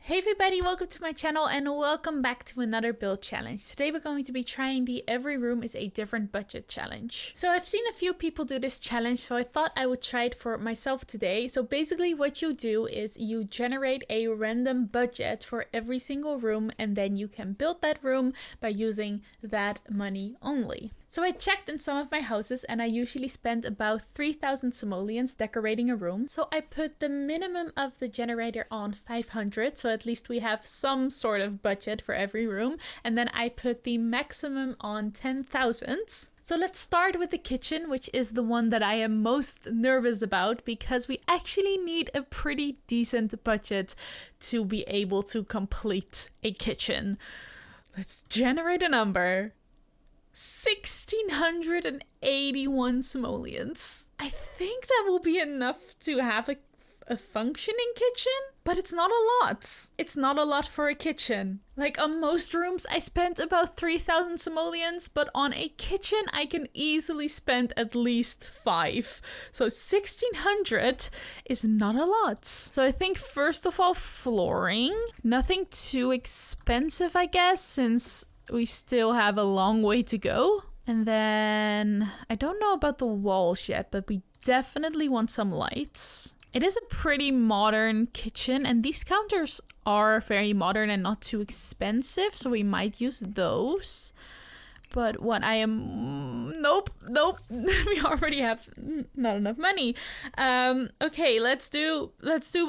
Hey everybody, welcome to my channel and welcome back to another build challenge. Today we're going to be trying the every room is a different budget challenge. So I've seen a few people do this challenge, so I thought I would try it for myself today. So basically what you do is you generate a random budget for every single room and then you can build that room by using that money only. So I checked in some of my houses and I usually spend about 3,000 simoleons decorating a room. So I put the minimum of the generator on 500, so at least we have some sort of budget for every room. And then I put the maximum on 10,000. So let's start with the kitchen, which is the one that I am most nervous about because we actually need a pretty decent budget to be able to complete a kitchen. Let's generate a number. 1,681 simoleons. I think that will be enough to have a functioning kitchen, but it's not a lot. It's not a lot for a kitchen. Like on most rooms, I spent about 3,000 simoleons, but on a kitchen, I can easily spend at least 5. So 1,600 is not a lot. So I think first of all, flooring. Nothing too expensive, I guess, since we still have a long way to go. And then I don't know about the walls yet, but we definitely want some lights. It is a pretty modern kitchen and these counters are very modern and not too expensive, so we might use those. But what I am... Nope. We already have not enough money. Okay, let's do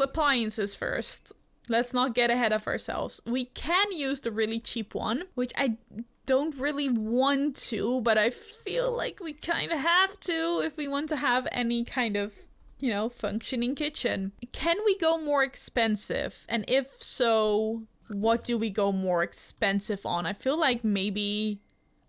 appliances first. Let's not get ahead of ourselves. We can use the really cheap one, which I don't really want to, but I feel like we kind of have to if we want to have any kind of, functioning kitchen. Can we go more expensive? And if so, what do we go more expensive on? I feel like maybe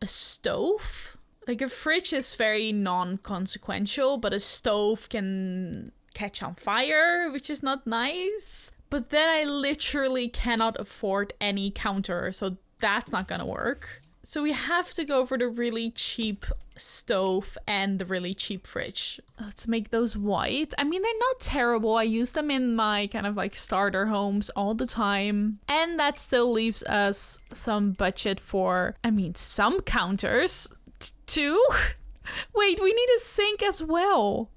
a stove? Like a fridge is very non-consequential, but a stove can catch on fire, which is not nice. But then I literally cannot afford any counter, so that's not gonna work. So we have to go for the really cheap stove and the really cheap fridge. Let's make those white. I mean, they're not terrible. I use them in my kind of like starter homes all the time. And that still leaves us some budget for, some counters too. Wait, we need a sink as well.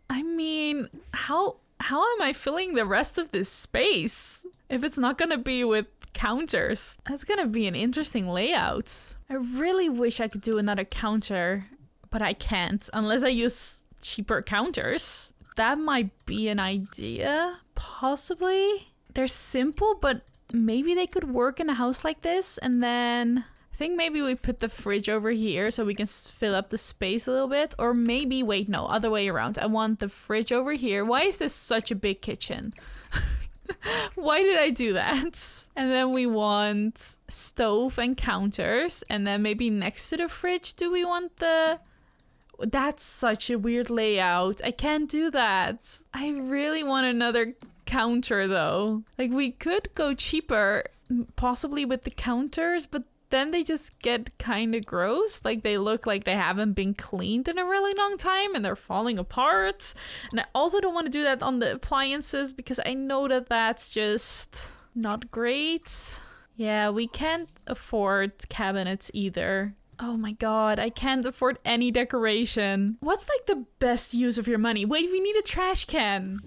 How am I filling the rest of this space if it's not gonna be with counters? That's gonna be an interesting layout. I really wish I could do another counter, but I can't unless I use cheaper counters. That might be an idea, possibly. They're simple, but maybe they could work in a house like this. And then I think maybe we put the fridge over here so we can fill up the space a little bit. Or maybe, wait, no, other way around. I want the fridge over here. Why is this such a big kitchen? Why did I do that? And then we want stove and counters. And then maybe next to the fridge, do we want the... That's such a weird layout. I can't do that. I really want another counter though. Like we could go cheaper, possibly with the counters, but then they just get kind of gross. Like they look like they haven't been cleaned in a really long time and they're falling apart. And I also don't want to do that on the appliances because I know that that's just not great. Yeah, we can't afford cabinets either. Oh my god, I can't afford any decoration. What's like the best use of your money? Wait, we need a trash can.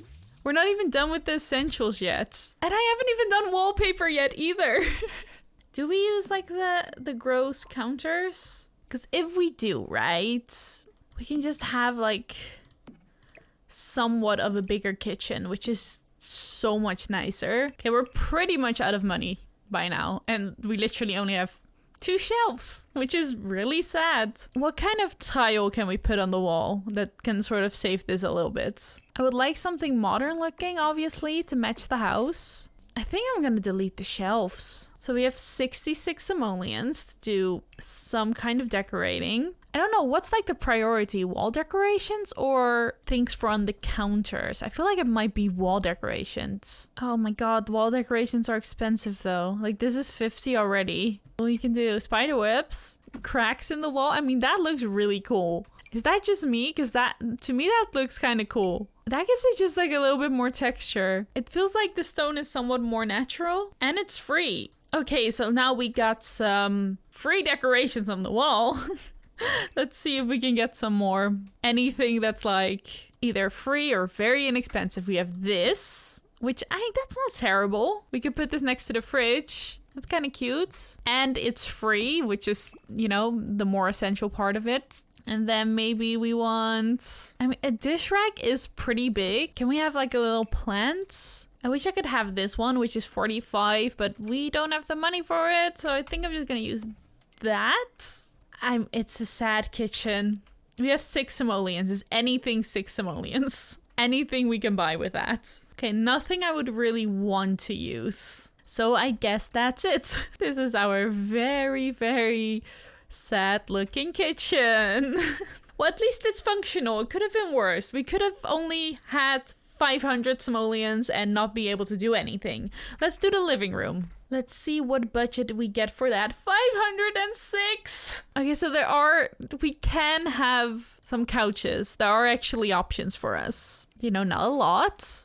We're not even done with the essentials yet. And I haven't even done wallpaper yet either. Do we use like the gross counters? Because if we do, right, we can just have like somewhat of a bigger kitchen, which is so much nicer. Okay, we're pretty much out of money by now. And we literally only have 2 shelves, which is really sad. What kind of tile can we put on the wall that can sort of save this a little bit? I would like something modern looking, obviously, to match the house. I think I'm gonna delete the shelves. So we have 66 simoleons to do some kind of decorating. I don't know, what's like the priority? Wall decorations or things for on the counters? I feel like it might be wall decorations. Oh my god, wall decorations are expensive though. Like this is 50 already. Well, you can do spider webs, cracks in the wall. I mean, that looks really cool. Is that just me? Because that, to me, that looks kind of cool. That gives it just like a little bit more texture. It feels like the stone is somewhat more natural and it's free. Okay, so now we got some free decorations on the wall. Let's see if we can get some more. Anything that's like either free or very inexpensive. We have this, which that's not terrible. We could put this next to the fridge. That's kind of cute. And it's free, which is, you know, the more essential part of it. And then maybe we want... I mean, a dish rack is pretty big. Can we have like a little plant? I wish I could have this one, which is 45, but we don't have the money for it. So I think I'm just going to use that. It's a sad kitchen. We have 6 simoleons. Is anything 6 simoleons? Anything we can buy with that. Okay, nothing I would really want to use. So I guess that's it. This is our very, very sad looking kitchen. Well, at least it's functional. It could have been worse. We could have only had 500 simoleons and not be able to do anything. Let's do the living room. Let's see what budget we get for that. 506. Okay, so we can have some couches. There are actually options for us. You know, not a lot.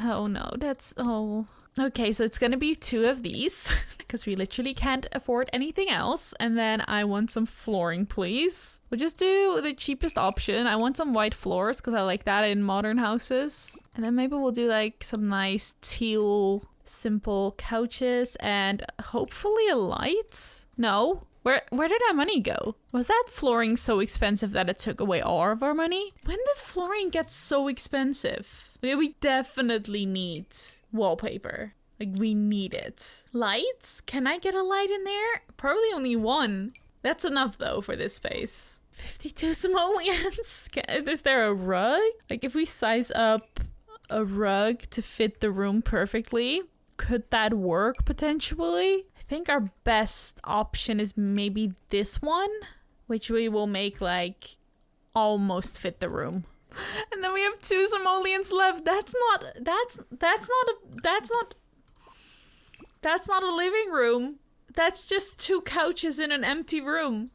Oh no, okay, so it's gonna be 2 of these because we literally can't afford anything else. And then I want some flooring, please. We'll just do the cheapest option. I want some white floors because I like that in modern houses. And then maybe we'll do like some nice teal, simple couches and hopefully a light. No. Where did our money go? Was that flooring so expensive that it took away all of our money? When did flooring get so expensive? We definitely need wallpaper. Like, we need it. Lights? Can I get a light in there? Probably only 1. That's enough, though, for this space. 52 simoleons? Is there a rug? Like, if we size up a rug to fit the room perfectly, could that work, potentially? I think our best option is maybe this one, which we will make, like, almost fit the room. And then we have 2 simoleons left. That's not a living room. That's just 2 couches in an empty room.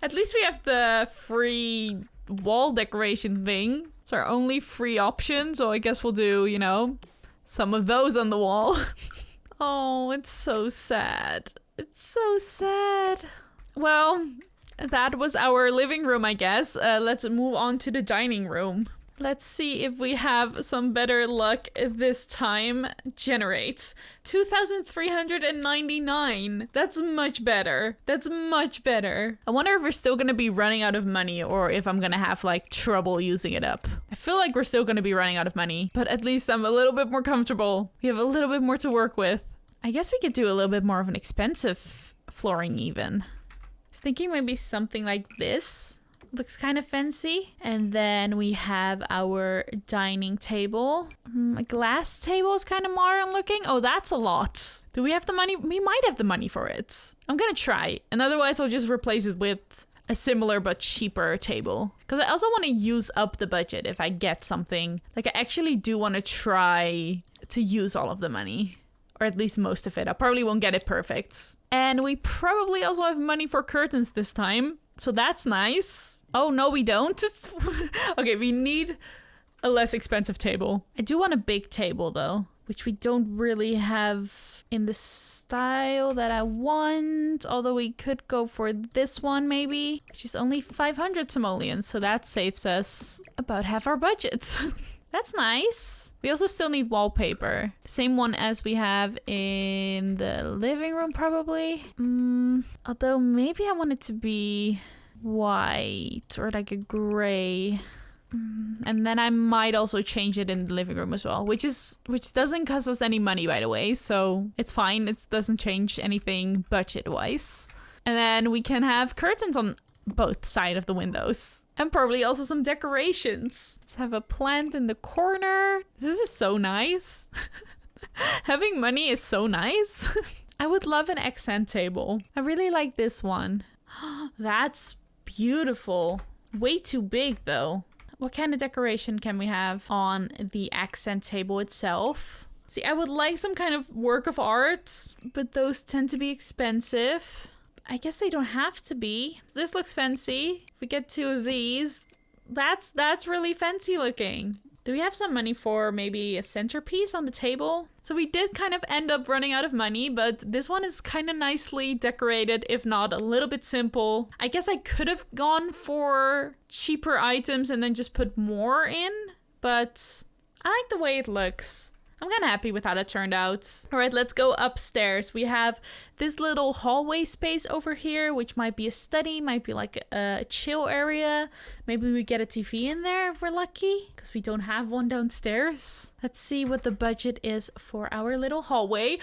At least we have the free wall decoration thing. It's our only free option. So I guess we'll do, you know, some of those on the wall. Oh, it's so sad. It's so sad. Well, that was our living room, I guess. Let's move on to the dining room. Let's see if we have some better luck this time. Generate 2,399. That's much better. That's much better. I wonder if we're still going to be running out of money or if I'm going to have like trouble using it up. I feel like we're still going to be running out of money, but at least I'm a little bit more comfortable. We have a little bit more to work with. I guess we could do a little bit more of an expensive flooring even. I was thinking maybe something like this. Looks kind of fancy. And then we have our dining table. A glass table is kind of modern looking. Oh, that's a lot. Do we have the money? We might have the money for it. I'm gonna try. And otherwise I'll just replace it with a similar but cheaper table. Because I also want to use up the budget if I get something. Like, I actually do want to try to use all of the money. Or at least most of it. I probably won't get it perfect. And we probably also have money for curtains this time. So that's nice. Oh, no, we don't. Okay, we need a less expensive table. I do want a big table, though, which we don't really have in the style that I want. Although we could go for this one, maybe, which is only 500 simoleons. So that saves us about half our budget. That's nice. We also still need wallpaper. Same one as we have in the living room, probably. Although maybe I want it to be white or like a gray. And then I might also change it in the living room as well, which doesn't cost us any money, by the way. So it's fine. It doesn't change anything budget-wise. And then we can have curtains on both sides of the windows. And probably also some decorations. Let's have a plant in the corner. This is so nice. Having money is so nice. I would love an accent table. I really like this one. That's beautiful. Way too big though. What kind of decoration can we have on the accent table itself? See, I would like some kind of work of art, but those tend to be expensive. I guess they don't have to be. This looks fancy. If we get 2 of these, That's really fancy looking. Do we have some money for maybe a centerpiece on the table? So we did kind of end up running out of money, but this one is kind of nicely decorated, if not a little bit simple. I guess I could have gone for cheaper items and then just put more in, but I like the way it looks. I'm kind of happy with how that turned out. All right, let's go upstairs. We have this little hallway space over here, which might be a study, might be like a chill area. Maybe we get a TV in there if we're lucky, because we don't have one downstairs. Let's see what the budget is for our little hallway.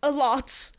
A lot.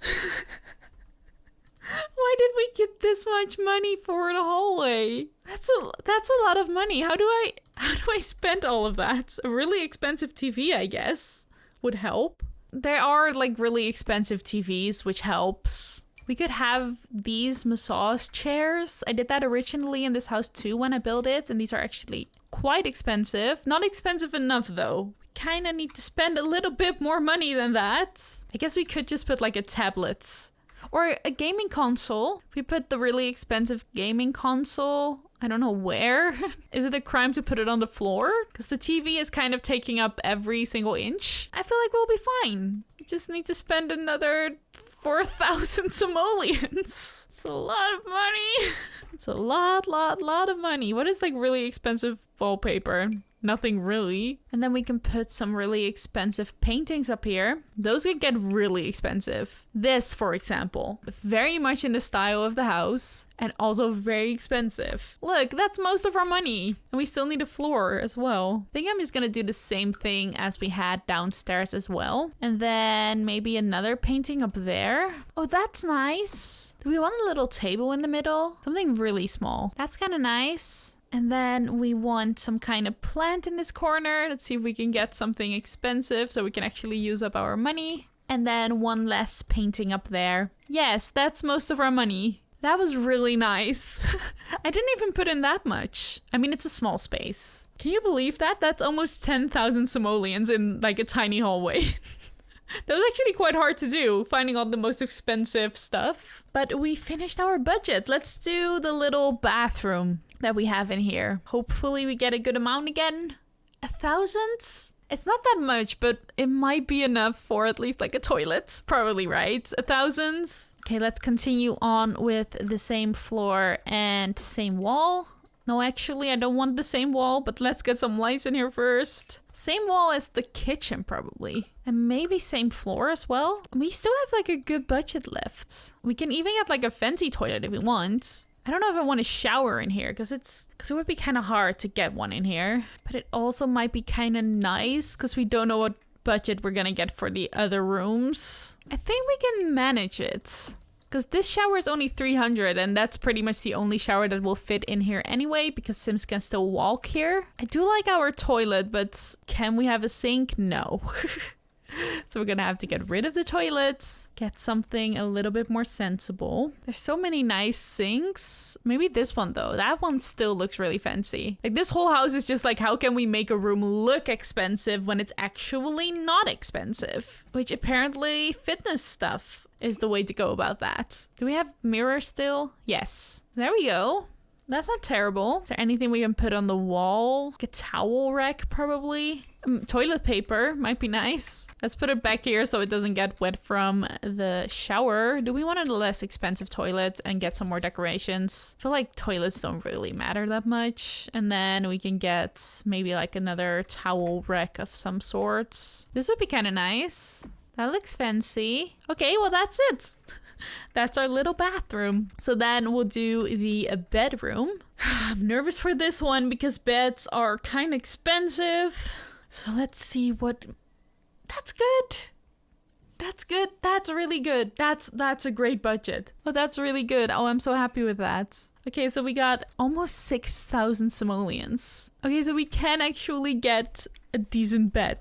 Why did we get this much money for the hallway? That's a lot of money. How do I spend all of that? A really expensive TV, I guess, would help. There are like really expensive TVs, which helps. We could have these massage chairs. I did that originally in this house too when I built it, and these are actually quite expensive. Not expensive enough though. Kind of need to spend a little bit more money than that. I guess we could just put like a tablet. Or a gaming console. We put the really expensive gaming console, I don't know where. Is it a crime to put it on the floor? Because the TV is kind of taking up every single inch. I feel like we'll be fine. We just need to spend another 4,000 simoleons. It's a lot of money. It's a lot of money. What is like really expensive wallpaper? Nothing really. And then we can put some really expensive paintings up here. Those can get really expensive. This, for example, very much in the style of the house and also very expensive. Look, that's most of our money. And we still need a floor as well. I think I'm just gonna do the same thing as we had downstairs as well. And then maybe another painting up there. Oh, that's nice. Do we want a little table in the middle? Something really small. That's kind of nice. And then we want some kind of plant in this corner. Let's see if we can get something expensive so we can actually use up our money. And then one less painting up there. Yes, that's most of our money. That was really nice. I didn't even put in that much. I mean, it's a small space. Can you believe that? That's almost 10,000 simoleons in like a tiny hallway. That was actually quite hard to do, finding all the most expensive stuff. But we finished our budget. Let's do the little bathroom that we have in here. Hopefully we get a good amount again. 1,000? It's not that much, but it might be enough for at least like a toilet. Probably, right? 1,000? Okay, let's continue on with the same floor and same wall. No, actually, I don't want the same wall, but let's get some lights in here first. Same wall as the kitchen, probably. And maybe same floor as well. We still have like a good budget left. We can even get like a fancy toilet if we want. I don't know if I want a shower in here because it would be kind of hard to get one in here. But it also might be kind of nice because we don't know what budget we're going to get for the other rooms. I think we can manage it. Because this shower is only 300 and that's pretty much the only shower that will fit in here anyway because Sims can still walk here. I do like our toilet, but can we have a sink? No. So we're gonna have to get rid of the toilets, get something a little bit more sensible. There's so many nice sinks. Maybe this one though. That one still looks really fancy. Like this whole house is just like, how can we make a room look expensive when it's actually not expensive? Which apparently fitness stuff is the way to go about that. Do we have mirrors still? Yes. There we go. That's not terrible. Is there anything we can put on the wall? Like a towel rack, probably. Toilet paper might be nice. Let's put it back here so it doesn't get wet from the shower. Do we want a less expensive toilet and get some more decorations? I feel like toilets don't really matter that much. And then we can get maybe like another towel rack of some sorts. This would be kind of nice. That looks fancy. Okay, well that's it. That's our little bathroom. So then we'll do the bedroom. I'm nervous for this one because beds are kind of expensive. So let's see what... That's good. That's good. That's really good. That's a great budget. Oh, that's really good. Oh, I'm so happy with that. Okay, so we got almost 6,000 simoleons. Okay, so we can actually get a decent bed.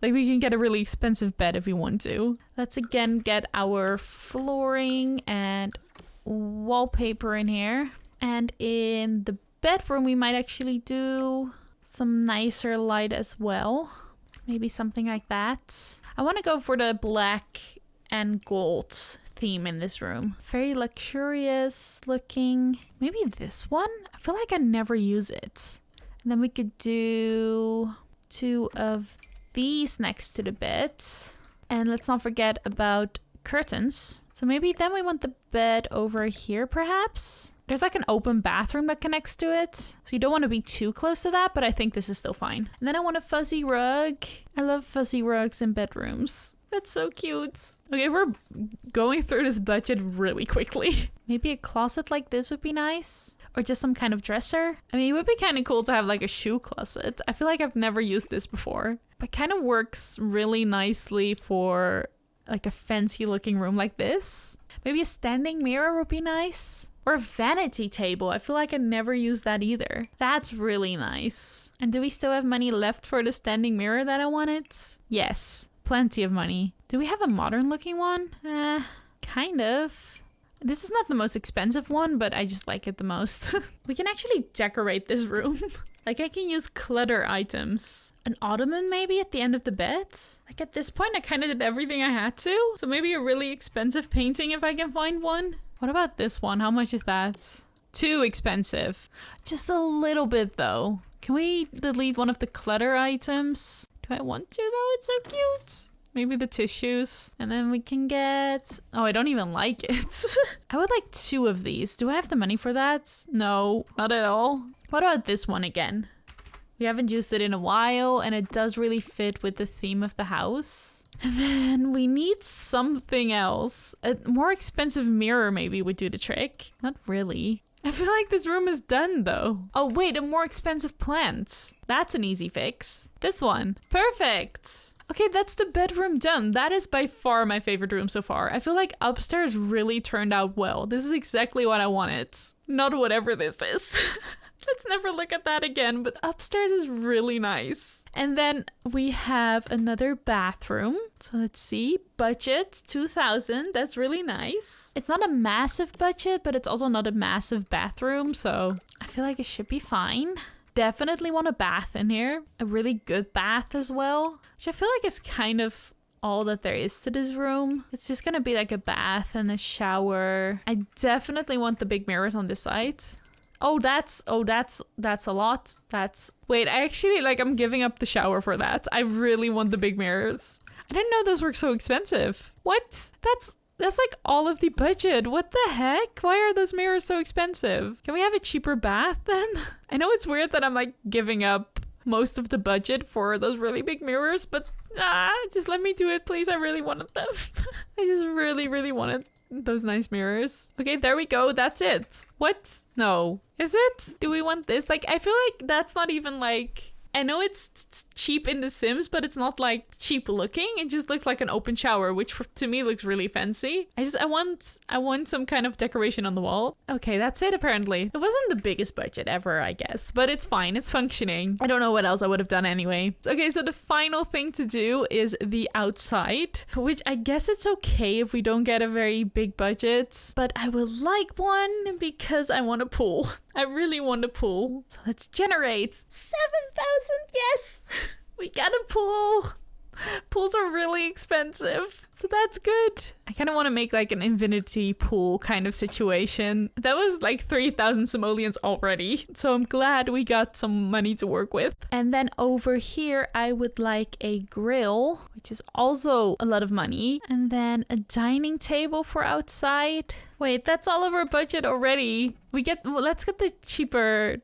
Like, we can get a really expensive bed if we want to. Let's again get our flooring and wallpaper in here. And in the bedroom, we might actually do some nicer light as well. Maybe something like that. I want to go for the black and gold theme in this room? Very luxurious looking. Maybe this one? I feel like I never use it. And then we could do 2 of these next to the bed. And let's not forget about curtains. So maybe then we want the bed over here perhaps. There's like an open bathroom that connects to it. So you don't want to be too close to that, but I think this is still fine. And then I want a fuzzy rug. I love fuzzy rugs in bedrooms. That's so cute. Okay, we're going through this budget really quickly. Maybe a closet like this would be nice. Or just some kind of dresser. I mean, it would be kind of cool to have like a shoe closet. I feel like I've never used this before. But kind of works really nicely for like a fancy looking room like this. Maybe a standing mirror would be nice. Or a vanity table. I feel like I never used that either. That's really nice. And do we still have money left for the standing mirror that I wanted? Yes, plenty of money. Do we have a modern looking one? Kind of. This is not the most expensive one, but I just like it the most. We can actually decorate this room. Like I can use clutter items. An ottoman maybe at the end of the bed? Like at this point I kind of did everything I had to. So maybe a really expensive painting if I can find one. What about this one? How much is that? Too expensive. Just a little bit though. Can we delete one of the clutter items? Do I want to though? It's so cute. Maybe the tissues. And then we can get... Oh, I don't even like it. I would like 2 of these. Do I have the money for that? No, not at all. What about this one again? We haven't used it in a while and it does really fit with the theme of the house. And then we need something else. A more expensive mirror maybe would do the trick. Not really. I feel like this room is done though. Oh wait, a more expensive plant. That's an easy fix. This one. Perfect. Okay, that's the bedroom done. That is by far my favorite room so far. I feel like upstairs really turned out well. This is exactly what I wanted. Not whatever this is. Let's never look at that again, but upstairs is really nice. And then we have another bathroom. So let's see, budget 2,000. That's really nice. It's not a massive budget, but it's also not a massive bathroom. So I feel like it should be fine. Definitely want a bath in here. A really good bath as well. Which I feel like is kind of all that there is to this room. It's just gonna be like a bath and a shower. I definitely want the big mirrors on this side. That's a lot. Wait, I actually I'm giving up the shower for that. I really want the big mirrors. I didn't know those were so expensive. What? That's like all of the budget. What the heck? Why are those mirrors so expensive? Can we have a cheaper bath then? I know it's weird that I'm like giving up most of the budget for those really big mirrors, but just let me do it, please. I really wanted them. I just really wanted those nice mirrors. Okay, there we go. That's it. What? No. Is it? Do we want this? Like, I feel like that's not even like... I know it's cheap in The Sims, but it's not like cheap looking. It just looks like an open shower, which to me looks really fancy. I want some kind of decoration on the wall. Okay, that's it apparently. It wasn't the biggest budget ever, I guess, but it's fine. It's functioning. I don't know what else I would have done anyway. Okay, so the final thing to do is the outside, which I guess it's okay if we don't get a very big budget, but I would like one because I want a pool. I really want a pool. So let's generate 7,000. Yes, we got a pool. Pools are really expensive, so that's good. I kind of want to make like an infinity pool kind of situation. That was like 3,000 simoleons already, so I'm glad we got some money to work with. And then over here I would like a grill, which is also a lot of money, and then a dining table for outside. Wait, that's all of our budget already. Let's get the cheaper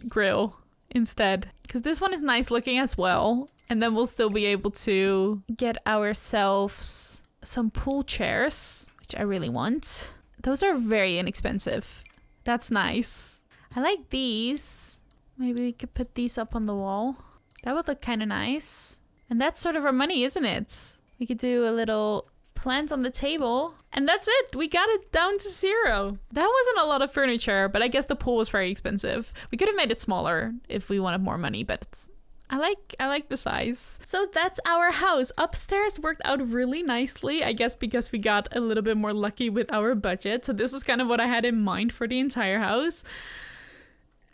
grill instead, because this one is nice looking as well. And then we'll still be able to get ourselves some pool chairs, which I really want. Those are very inexpensive. That's nice. I like these. Maybe we could put these up on the wall. That would look kind of nice. And that's sort of our money, isn't it? We could do a little plant on the table. And that's it. We got it down to 0. That wasn't a lot of furniture, but I guess the pool was very expensive. We could have made it smaller if we wanted more money, but I like the size. So that's our house. Upstairs worked out really nicely, I guess because we got a little bit more lucky with our budget. So this was kind of what I had in mind for the entire house.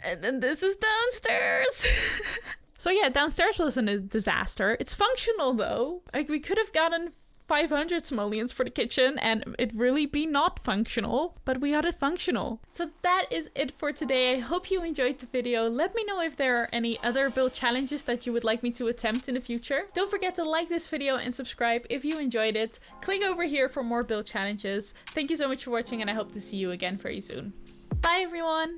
And then this is downstairs. So yeah, downstairs wasn't a disaster. It's functional though. Like we could have gotten 500 simoleons for the kitchen and it really be not functional, but we got it functional. So that is it for today. I hope you enjoyed the video. Let me know if there are any other build challenges that you would like me to attempt in the future. Don't forget to like this video and subscribe if you enjoyed it. Click over here for more build challenges. Thank you so much for watching and I hope to see you again very soon. Bye everyone!